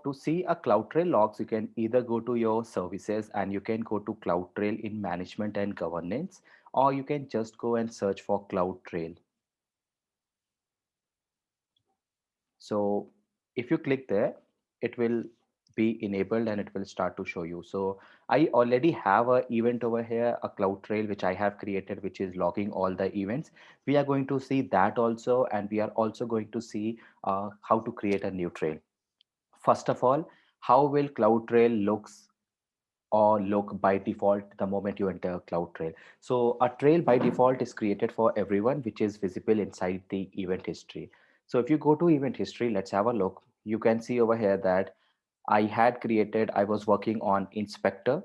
to see a CloudTrail logs, you can either go to your services and you can go to CloudTrail in management and governance, or you can just go and search for CloudTrail. So if you click there, it will be enabled and it will start to show you. So I already have a event over here, a CloudTrail, which I have created, which is logging all the events. We are going to see that also, and we are also going to see how to create a new trail. First of all, how will CloudTrail looks or look by default the moment you enter CloudTrail? So a trail by default is created for everyone, which is visible inside the event history. So if you go to event history, let's have a look. You can see over here that I was working on inspector.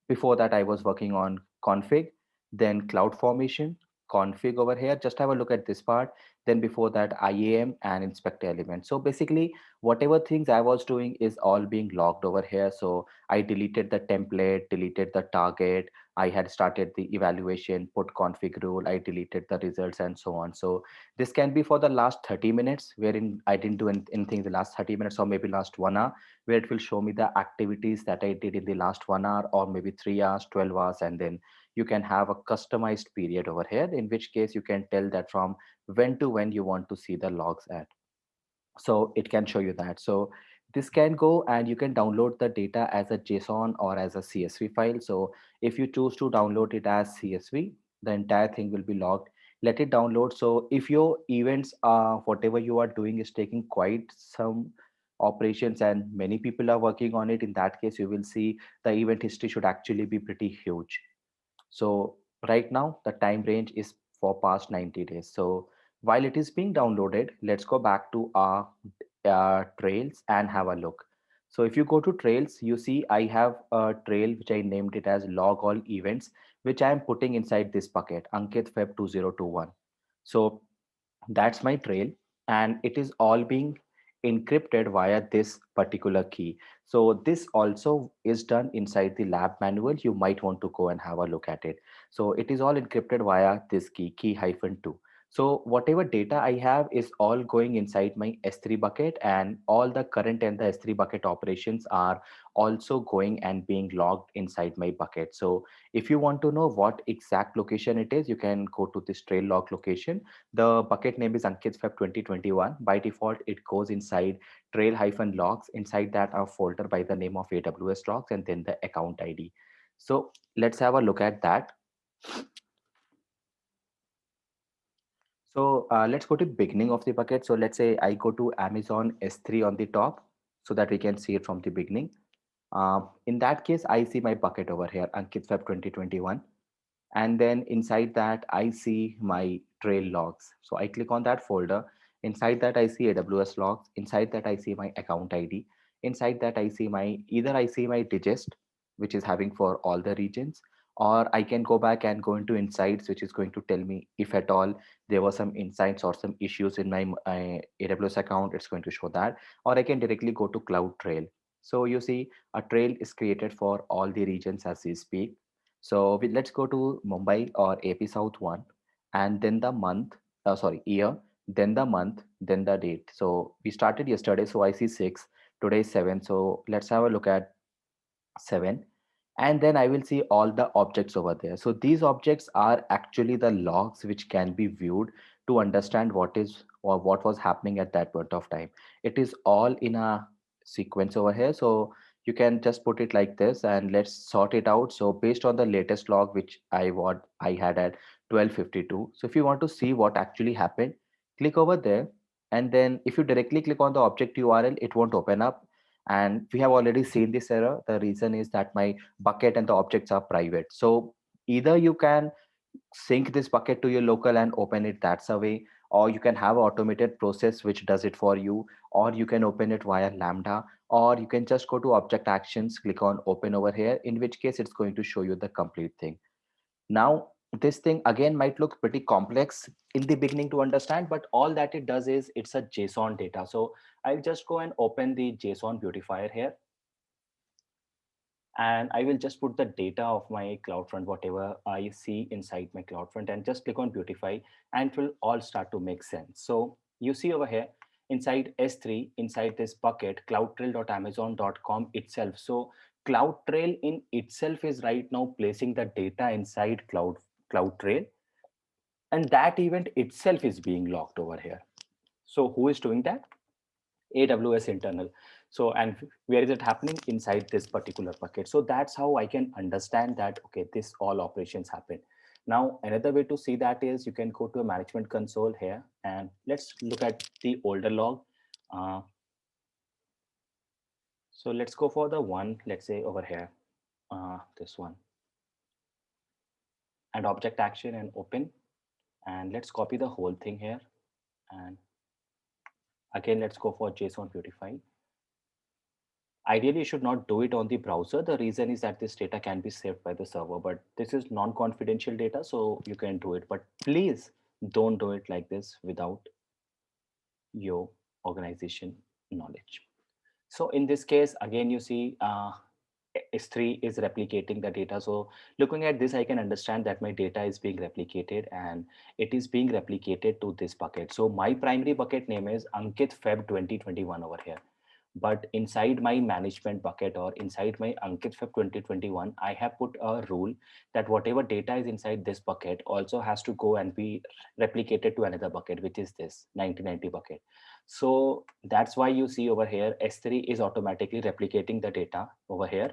Before that, I was working on config, then cloud formation, config over here. Just have a look at this part. Then before that, IAM and inspector element. So basically, whatever things I was doing is all being logged over here. So I deleted the template, deleted the target. I had started the evaluation, put config rule, I deleted the results and so on. So this can be for the last 30 minutes, wherein I didn't do anything the last 30 minutes or maybe last 1 hour, where it will show me the activities that I did in the last 1 hour or maybe 3 hours, 12 hours. And then you can have a customized period over here, in which case you can tell that from when to when you want to see the logs at. So it can show you that. So this can go and you can download the data as a JSON or as a CSV file. So if you choose to download it as CSV, the entire thing will be logged. Let it download. So if your events are whatever you are doing is taking quite some operations and many people are working on it, in that case you will see the event history should actually be pretty huge. So right now the time range is for past 90 days. So while it is being downloaded, let's go back to our trails and have a look. So if you go to trails, you see I have a trail which I named it as log all events, which I am putting inside this bucket, Ankit Feb 2021. So that's my trail, and it is all being encrypted via this particular key. So this also is done inside the lab manual. You might want to go and have a look at it. So it is all encrypted via this key hyphen 2. So whatever data I have is all going inside my S3 bucket, and all the current and the S3 bucket operations are also going and being logged inside my bucket. So if you want to know what exact location it is, you can go to this trail log location. The bucket name is Ankit Feb 2021. By default, it goes inside trail hyphen logs. Inside that, a folder by the name of AWS logs and then the account ID. So let's have a look at that. So let's go to beginning of the bucket. So let's say I go to Amazon S3 on the top so that we can see it from the beginning. In that case, I see my bucket over here, Ankit Feb 2021. And then inside that, I see my trail logs. So I click on that folder. Inside that, I see AWS logs. Inside that, I see my account ID. Inside that, I see either I see my digest, which is having for all the regions, or I can go back and go into insights, which is going to tell me if at all there were some insights or some issues in my AWS account, it's going to show that, or I can directly go to Cloud Trail. So you see a trail is created for all the regions as we speak. So let's go to Mumbai or AP South 1, and then the month, year, then the month, then the date. So we started yesterday, so I see 6, today is 7. So let's have a look at 7. And then I will see all the objects over there. So these objects are actually the logs which can be viewed to understand what is or what was happening at that point of time. It is all in a sequence over here. So you can just put it like this and let's sort it out. So based on the latest log which I had at 12:52. So if you want to see what actually happened, click over there. And then if you directly click on the object URL, it won't open up, and we have already seen this error. The reason is that my bucket and the objects are private. So either you can sync this bucket to your local and open it that's a way, or you can have an automated process which does it for you, or you can open it via Lambda, or you can just go to object actions, click on open over here, in which case it's going to show you the complete thing. Now, this thing again might look pretty complex in the beginning to understand, but all that it does is it's a JSON data. So I'll just go and open the JSON beautifier here, and I will just put the data of my CloudFront, whatever I see inside my CloudFront, and just click on beautify, and it will all start to make sense. So you see over here, inside S3, inside this bucket, cloudtrail.amazon.com itself. So CloudTrail in itself is right now placing the data inside CloudTrail, and that event itself is being logged over here. So who is doing that? AWS internal. So, and where is it happening? Inside this particular bucket. So that's how I can understand that, okay, this all operations happen. Now, another way to see that is you can go to a management console here, and let's look at the older log. Uh, so let's go for the one, let's say over here, this one, and object action and open. And let's copy the whole thing here. And again, let's go for JSON Beautify. Ideally, you should not do it on the browser. The reason is that this data can be saved by the server, but this is non-confidential data, so you can do it. But please don't do it like this without your organization knowledge. So in this case, again, you see S3 is replicating the data. So looking at this, I can understand that my data is being replicated, and it is being replicated to this bucket. So my primary bucket name is Ankit Feb 2021 over here. But inside my management bucket or inside my Ankit Feb 2021, I have put a rule that whatever data is inside this bucket also has to go and be replicated to another bucket, which is this 1990 bucket. So that's why you see over here, S3 is automatically replicating the data over here,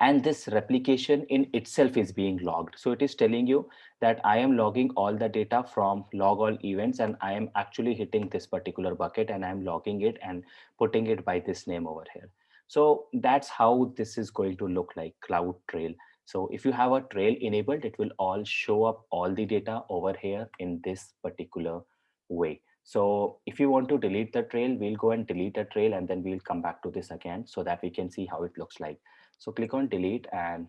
and this replication in itself is being logged. So it is telling you that I am logging all the data from log all events, and I am actually hitting this particular bucket, and I'm logging it and putting it by this name over here. So that's how this is going to look like, Cloud Trail. So if you have a trail enabled, it will all show up all the data over here in this particular way. So if you want to delete the trail, we'll go and delete the trail, and then we'll come back to this again so that we can see how it looks like. So click on delete, and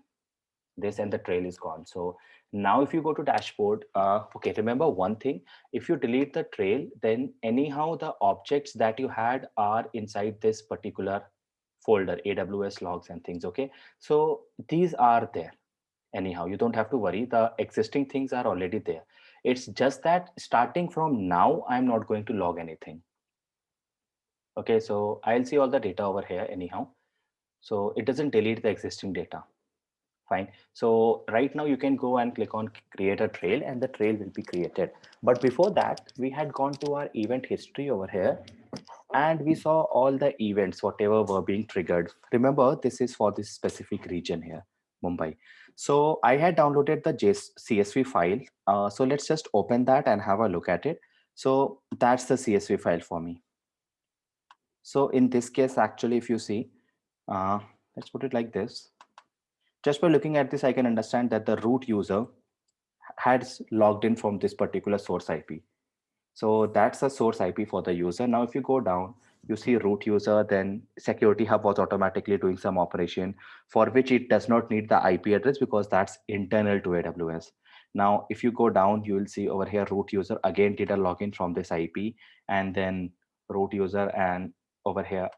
this, and the trail is gone. So now if you go to dashboard, okay, remember one thing: if you delete the trail, then anyhow the objects that you had are inside this particular folder, AWS logs and things. Okay, so these are there. Anyhow, you don't have to worry, the existing things are already there. It's just that starting from now, I'm not going to log anything. Okay, so I'll see all the data over here anyhow. So it doesn't delete the existing data. Fine. So right now you can go and click on create a trail, and the trail will be created. But before that, we had gone to our event history over here, and we saw all the events, whatever were being triggered. Remember, this is for this specific region here, Mumbai. So I had downloaded the CSV file. So let's just open that and have a look at it. So that's the CSV file for me. So in this case, actually, if you see, uh, let's put it like this. Just by looking at this, I can understand that the root user has logged in from this particular source IP. So that's the source IP for the user. Now, if you go down, you see root user, then Security Hub was automatically doing some operation for which it does not need the IP address because that's internal to AWS. Now, if you go down, you will see over here root user again did a login from this IP, and then root user, and over here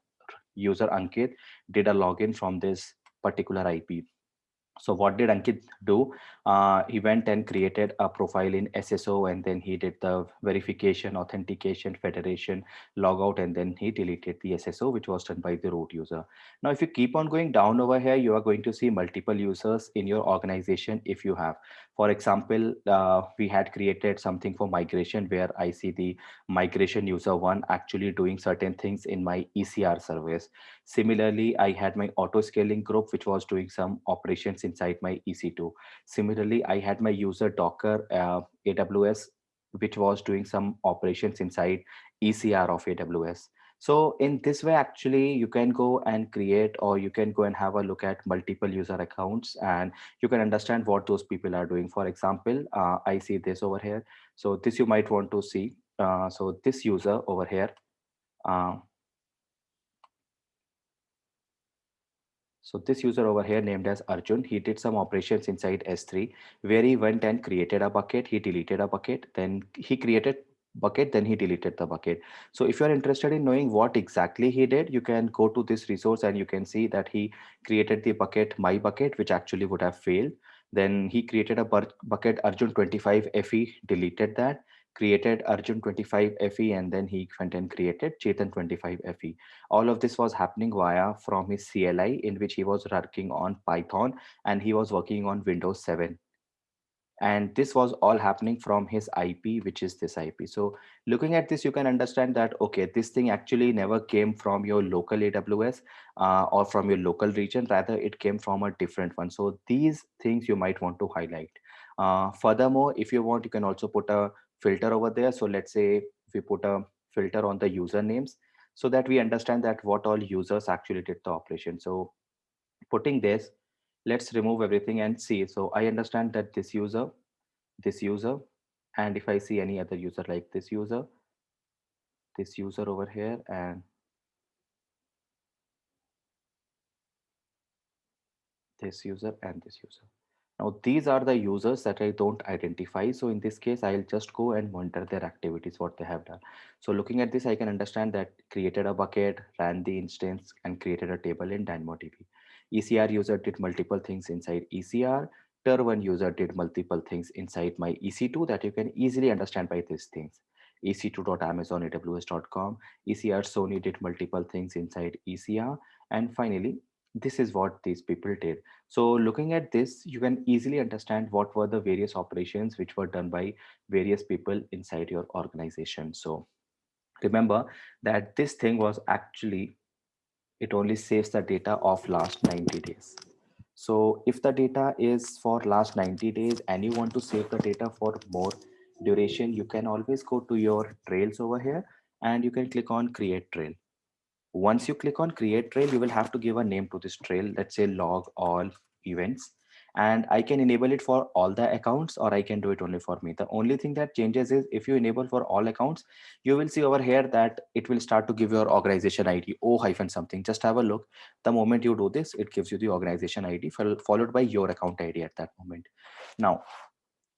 user Ankit did a login from this particular IP. So what did Ankit do? He went and created a profile in SSO, and then he did the verification, authentication, federation, logout, and then he deleted the SSO, which was done by the root user. Now, if you keep on going down over here, you are going to see multiple users in your organization if you have. For example, we had created something for migration where I see the migration user one actually doing certain things in my ECR service. Similarly, I had my auto scaling group, which was doing some operations inside my EC2. Similarly, I had my user Docker AWS, which was doing some operations inside ECR of AWS. So in this way, actually, you can go and create, or you can go and have a look at multiple user accounts, and you can understand what those people are doing. For example, I see this over here. So this you might want to see. So this user over here, uh, so this user over here named as Arjun, he did some operations inside S3 where he went and created a bucket, he deleted a bucket, then he created bucket, then he deleted the bucket. So if you are interested in knowing what exactly he did, you can go to this resource and you can see that he created the bucket, my bucket, which actually would have failed. Then he created a bucket Arjun 25 FE, deleted that. created Arjun 25FE, and then he went and created Chetan 25FE. All of this was happening via from his CLI, in which he was working on Python and he was working on Windows 7. And this was all happening from his IP, which is this IP. So looking at this, you can understand that, okay, this thing actually never came from your local AWS or from your local region. Rather, it came from a different one. So these things you might want to highlight. Furthermore, if you want, you can also put a filter over there. So let's say if we put a filter on the usernames, so that we understand that what all users actually did the operation. So putting this, let's remove everything and see. So I understand that this user, and if I see any other user like this user over here, and this user and this user. Now these are the users that I don't identify. So in this case, I'll just go and monitor their activities, what they have done. So looking at this, I can understand that created a bucket, ran the instance, and created a table in DynamoDB. ECR user did multiple things inside ECR. Ter1 user did multiple things inside my EC2 that you can easily understand by these things. ec2.amazonaws.com. ECR Sony did multiple things inside ECR. And finally, this is what these people did. So looking at this, you can easily understand what were the various operations which were done by various people inside your organization. So remember that this thing was actually, it only saves the data of last 90 days. So if the data is for last 90 days and you want to save the data for more duration, you can always go to your trails over here and you can click on create trail. Once you click on create trail, you will have to give a name to this trail. Let's say log all events. And I can enable it for all the accounts, or I can do it only for me. The only thing that changes is if you enable for all accounts, you will see over here that it will start to give your organization ID, O hyphen something. Just have a look. The moment you do this, it gives you the organization ID followed by your account ID at that moment. Now,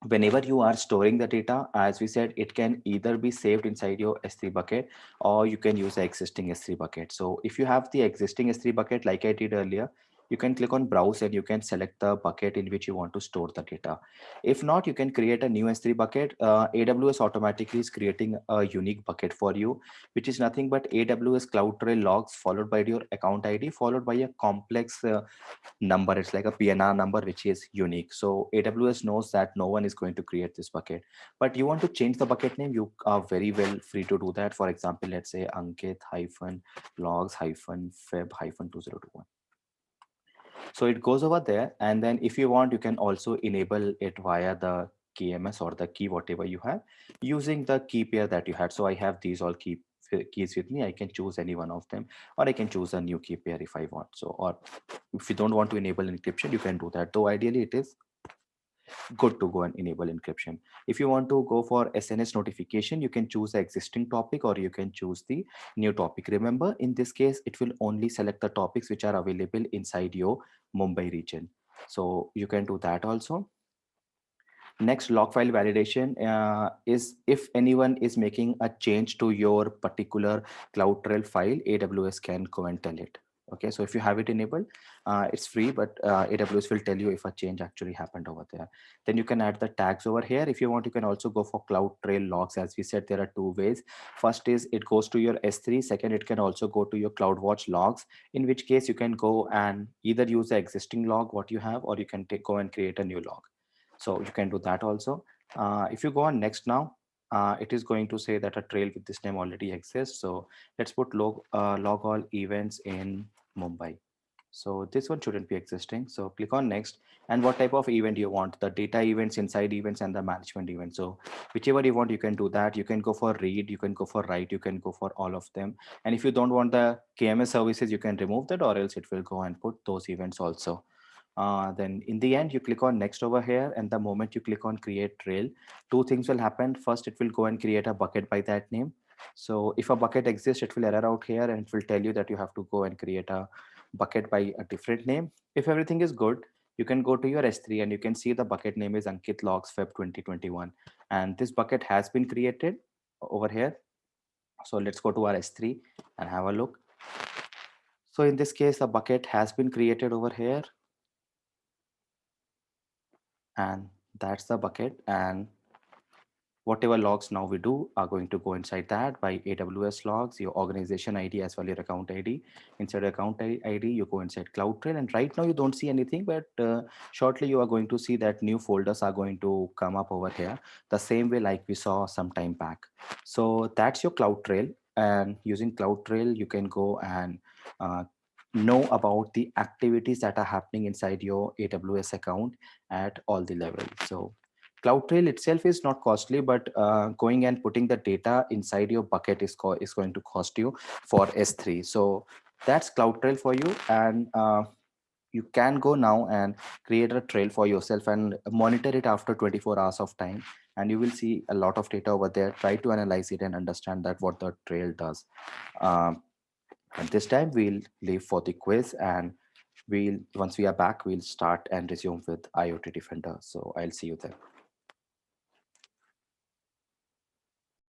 whenever you are storing the data, as we said, it can either be saved inside your S3 bucket or you can use the existing S3 bucket. So if you have the existing S3 bucket, like I did earlier, you can click on browse and you can select the bucket in which you want to store the data. If not, you can create a new S3 bucket. AWS automatically is creating a unique bucket for you, which is nothing but AWS CloudTrail logs followed by your account ID followed by a complex number. It's like a PNR number which is unique. So AWS knows that no one is going to create this bucket, but you want to change the bucket name, you are very well free to do that. For example, let's say Ankit hyphen logs hyphen feb hyphen 2021. So it goes over there, and then if you want, you can also enable it via the KMS or the key whatever you have using the key pair that you had. So I have these all keys with me. I can choose any one of them, or I can choose a new key pair if I want. So, or if you don't want to enable encryption, you can do that. Though ideally it is good to go and enable encryption. If you want to go for SNS notification, you can choose the existing topic or you can choose the new topic. Remember, in this case, it will only select the topics which are available inside your Mumbai region. So you can do that also. Next, log file validation is if anyone is making a change to your particular CloudTrail file, AWS can go and tell it. Okay, so if you have it enabled, it's free, but AWS will tell you if a change actually happened over there. Then you can add the tags over here. If you want, you can also go for CloudTrail logs. As we said, there are two ways. First is it goes to your S3. Second, it can also go to your CloudWatch logs, in which case you can go and either use the existing log, what you have, or you can go and create a new log. So you can do that also. If you go on next now, it is going to say that a trail with this name already exists. So let's put log all events in Mumbai. So this one shouldn't be existing. So click on next, and what type of event you want, the data events, inside events, and the management event. So whichever you want, you can do that. You can go for read, you can go for write, you can go for all of them. And if you don't want the KMS services, you can remove that, or else it will go and put those events also. Then in the end, you click on next over here, and the moment you click on create trail, two things will happen. First, it will go and create a bucket by that name. So if a bucket exists, it will error out here and it will tell you that you have to go and create a bucket by a different name. If everything is good, you can go to your S3 and you can see the bucket name is Ankit Logs Feb 2021. And this bucket has been created over here. So let's go to our S3 and have a look. So in this case, a bucket has been created over here, and that's the bucket. And whatever logs now we do are going to go inside that by AWS logs, your organization ID as well your account ID. Inside account ID, you go inside CloudTrail, and right now you don't see anything, but shortly you are going to see that new folders are going to come up over here, the same way like we saw some time back. So that's your CloudTrail, and using CloudTrail, you can go and uh, know about the activities that are happening inside your AWS account at all the levels. So CloudTrail itself is not costly, but going and putting the data inside your bucket is going to cost you for S3. So that's CloudTrail for you. And you can go now and create a trail for yourself and monitor it after 24 hours of time. And you will see a lot of data over there. Try to analyze it and understand that what the trail does. Um, and this time we'll leave for the quiz, and once we are back, we'll start and resume with IoT Defender. So I'll see you there.